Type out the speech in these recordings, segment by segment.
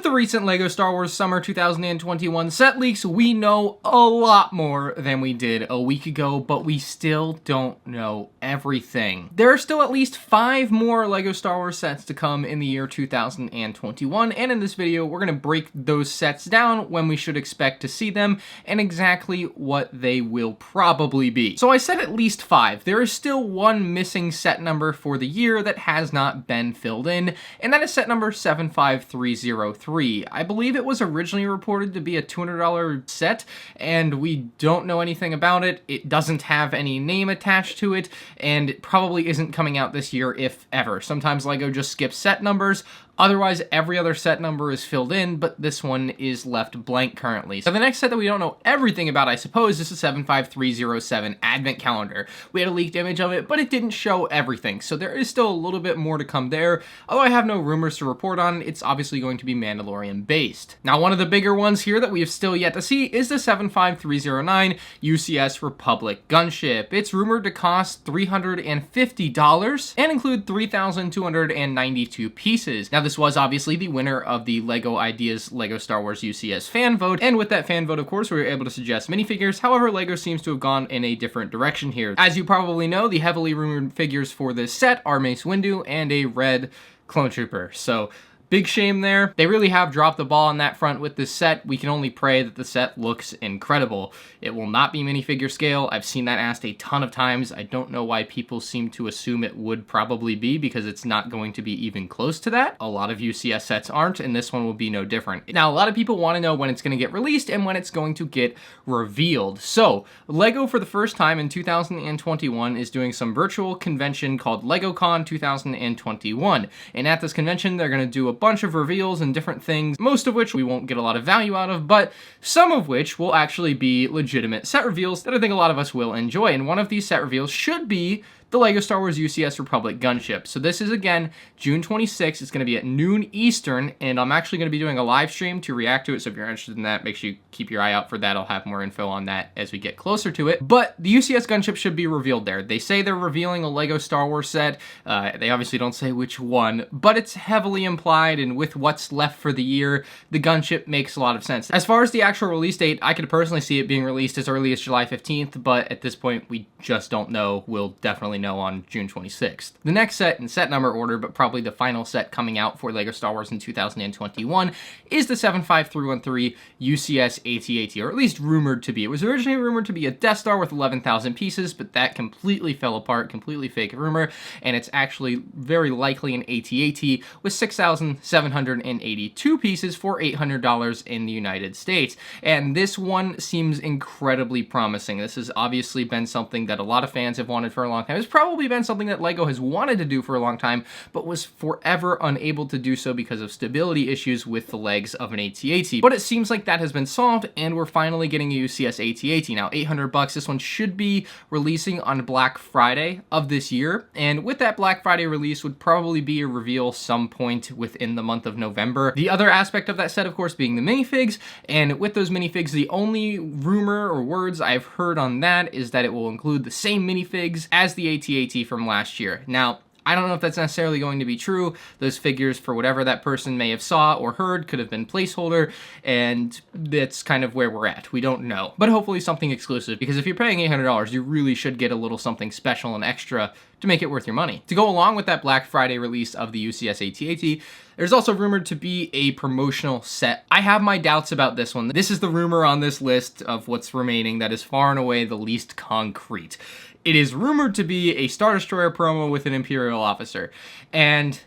the recent LEGO Star Wars Summer 2021 set leaks, we know a lot more than we did a week ago, but we still don't know everything. There are still at least 5 more LEGO Star Wars sets to come in the year 2021, and in this video, we're going to break those sets down, when we should expect to see them, and exactly what they will probably be. So I said at least 5. There is still one missing set number for the year that has not been filled in, and that is set number 75303. I believe it was originally reported to be a $200 set, and we don't know anything about it. It doesn't have any name attached to it, and it probably isn't coming out this year, if ever. Sometimes LEGO just skips set numbers. Otherwise, every other set number is filled in, but this one is left blank currently. So the next set that we don't know everything about, I suppose, is the 75307 Advent Calendar. We had a leaked image of it, but it didn't show everything, so there is still a little bit more to come there. Although I have no rumors to report on, it's obviously going to be Mandalorian based. Now, one of the bigger ones here that we have still yet to see is the 75309 UCS Republic Gunship. It's rumored to cost $350 and include 3,292 pieces. Now, this was obviously the winner of the LEGO Ideas LEGO Star Wars UCS fan vote, and with that fan vote, of course, we were able to suggest minifigures. However, LEGO seems to have gone in a different direction here. As you probably know, the heavily rumored figures for this set are Mace Windu and a red clone trooper. So, big shame there. They really have dropped the ball on that front with this set. We can only pray that the set looks incredible. It will not be minifigure scale. I've seen that asked a ton of times. I don't know why people seem to assume it would probably be, because it's not going to be even close to that. A lot of UCS sets aren't, and this one will be no different. Now, a lot of people want to know when it's going to get released and when it's going to get revealed. So, LEGO for the first time in 2021 is doing some virtual convention called Legocon 2021. And at this convention, they're going to do a bunch of reveals and different things, most of which we won't get a lot of value out of, but some of which will actually be legitimate set reveals that I think a lot of us will enjoy. And one of these set reveals should be the LEGO Star Wars UCS Republic Gunship. So this is, again, June 26th. It's going to be at noon Eastern, and I'm actually going to be doing a live stream to react to it, so if you're interested in that, make sure you keep your eye out for that. I'll have more info on that as we get closer to it. But the UCS Gunship should be revealed there. They say they're revealing a LEGO Star Wars set. They obviously don't say which one, but it's heavily implied, and with what's left for the year, the Gunship makes a lot of sense. As far as the actual release date, I could personally see it being released as early as July 15th, but at this point, we just don't know. We'll definitely know on June 26th. The next set in set number order, but probably the final set coming out for LEGO Star Wars in 2021, is the 75313 UCS AT-AT, or at least rumored to be. It was originally rumored to be a Death Star with 11,000 pieces, but that completely fell apart, completely fake rumor, and it's actually very likely an AT-AT with 6,782 pieces for $800 in the United States. And this one seems incredibly promising. This has obviously been something that a lot of fans have wanted for a long time. It's probably been something that LEGO has wanted to do for a long time, but was forever unable to do so because of stability issues with the legs of an AT-AT. But it seems like that has been solved, and we're finally getting a UCS AT-AT. Now, $800, this one should be releasing on Black Friday of this year, and with that Black Friday release would probably be a reveal some point within the month of November. The other aspect of that set, of course, being the minifigs, and with those minifigs, the only rumor or words I've heard on that is that it will include the same minifigs as the AT-AT from last year. Now, I don't know if that's necessarily going to be true. Those figures, for whatever that person may have saw or heard, could have been placeholder, and that's kind of where we're at. We don't know. But hopefully something exclusive, because if you're paying $800, you really should get a little something special and extra to make it worth your money. To go along with that Black Friday release of the UCS AT-AT, there's also rumored to be a promotional set. I have my doubts about this one. This is the rumor on this list of what's remaining that is far and away the least concrete. It is rumored to be a Star Destroyer promo with an Imperial officer. And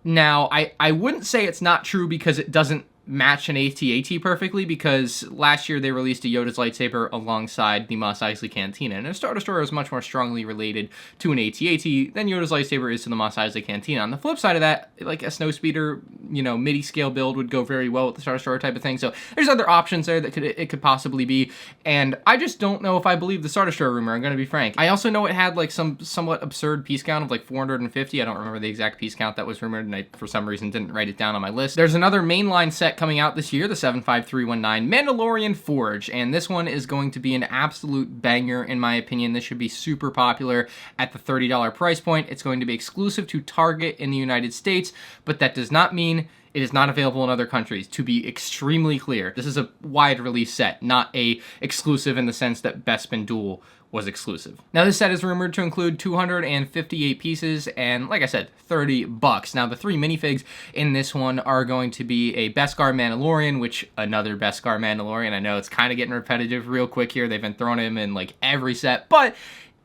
now, I wouldn't say it's not true because it doesn't match an AT-AT perfectly, because last year they released a Yoda's lightsaber alongside the Mos Eisley Cantina, and a Star Destroyer is much more strongly related to an AT-AT than Yoda's lightsaber is to the Mos Eisley Cantina. On the flip side of that, like a Snowspeeder, MIDI scale build would go very well with the Star Destroyer type of thing, so there's other options there that it could possibly be, and I just don't know if I believe the Star Destroyer rumor, I'm gonna be frank. I also know it had like some somewhat absurd piece count of like 450, I don't remember the exact piece count that was rumored, and I, for some reason, didn't write it down on my list. There's another mainline set coming out this year, the 75319 Mandalorian Forge, and this one is going to be an absolute banger in my opinion. This should be super popular at the $30 price point. It's going to be exclusive to Target in the United States, but that does not mean It is not available in other countries, to be extremely clear. This is a wide release set, not a exclusive in the sense that Bespin Duel was exclusive. Now this set is rumored to include 258 pieces and, like I said, $30. Now the 3 minifigs in this one are going to be a Beskar Mandalorian, which another Beskar Mandalorian. I know it's kind of getting repetitive real quick here. They've been throwing him in like every set, but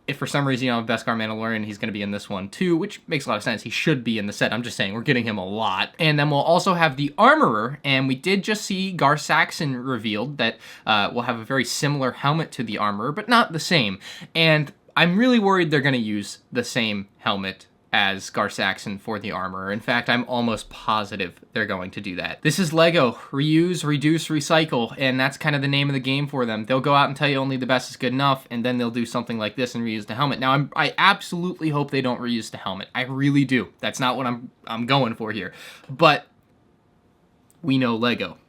if for some reason you have Beskar Mandalorian, he's going to be in this one too, which makes a lot of sense. He should be in the set. I'm just saying we're getting him a lot. And then we'll also have the Armorer, and we did just see Gar Saxon revealed that will have a very similar helmet to the Armorer, but not the same. And I'm really worried they're going to use the same helmet as Gar Saxon for the Armorer. In fact, I'm almost positive they're going to do that. This is Lego. Reuse, reduce, recycle, and that's kind of the name of the game for them. They'll go out and tell you only the best is good enough, and then they'll do something like this and reuse the helmet. Now, I absolutely hope they don't reuse the helmet. I really do. That's not what I'm going for here. But we know Lego.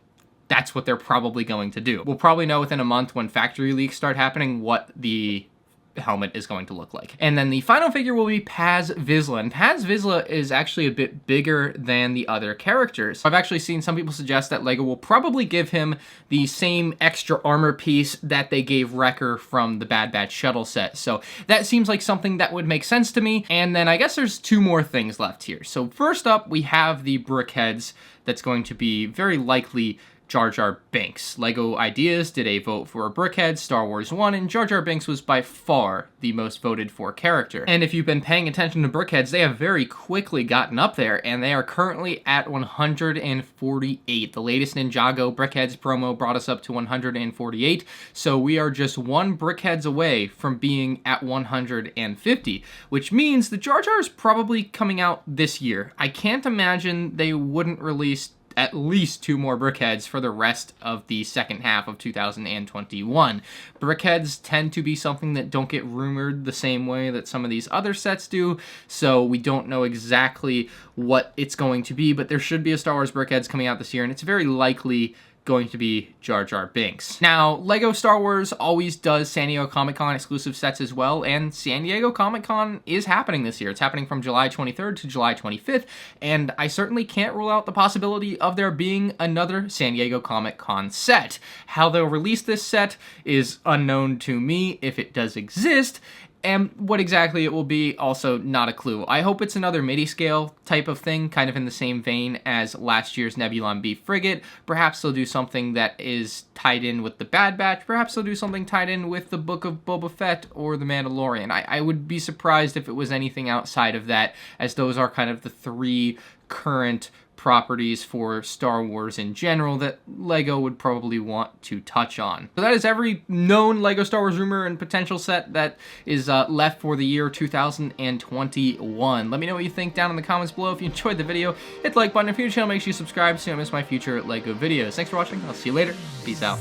That's what they're probably going to do. We'll probably know within a month when factory leaks start happening what the helmet is going to look like. And then the final figure will be Paz Vizsla. And Paz Vizsla is actually a bit bigger than the other characters. I've actually seen some people suggest that LEGO will probably give him the same extra armor piece that they gave Wrecker from the Bad Batch shuttle set. So that seems like something that would make sense to me. And then I guess there's 2 more things left here. So first up, we have the Brickheadz that's going to be very likely Jar Jar Binks. LEGO Ideas did a vote for Brickheadz, Star Wars 1, and Jar Jar Binks was by far the most voted for character. And if you've been paying attention to Brickheadz, they have very quickly gotten up there, and they are currently at 148. The latest Ninjago Brickheadz promo brought us up to 148, so we are just 1 Brickheadz away from being at 150, which means the Jar Jar is probably coming out this year. I can't imagine they wouldn't release at least 2 more Brickheadz for the rest of the second half of 2021. Brickheadz tend to be something that don't get rumored the same way that some of these other sets do, so we don't know exactly what it's going to be, but there should be a Star Wars Brickheadz coming out this year, and it's very likely going to be Jar Jar Binks. Now, LEGO Star Wars always does San Diego Comic-Con exclusive sets as well, and San Diego Comic-Con is happening this year. It's happening from July 23rd to July 25th, and I certainly can't rule out the possibility of there being another San Diego Comic-Con set. How they'll release this set is unknown to me, if it does exist, and what exactly it will be, also not a clue. I hope it's another midi-scale type of thing, kind of in the same vein as last year's Nebulon B frigate. Perhaps they'll do something that is tied in with the Bad Batch. Perhaps they'll do something tied in with the Book of Boba Fett or the Mandalorian. I would be surprised if it was anything outside of that, as those are kind of the 3 current properties for Star Wars in general that LEGO would probably want to touch on. So that is every known LEGO Star Wars rumor and potential set that is left for the year 2021. Let me know what you think down in the comments below. If you enjoyed the video, hit the like button. If you're new to the channel, make sure you subscribe so you don't miss my future LEGO videos. Thanks for watching. I'll see you later. Peace out.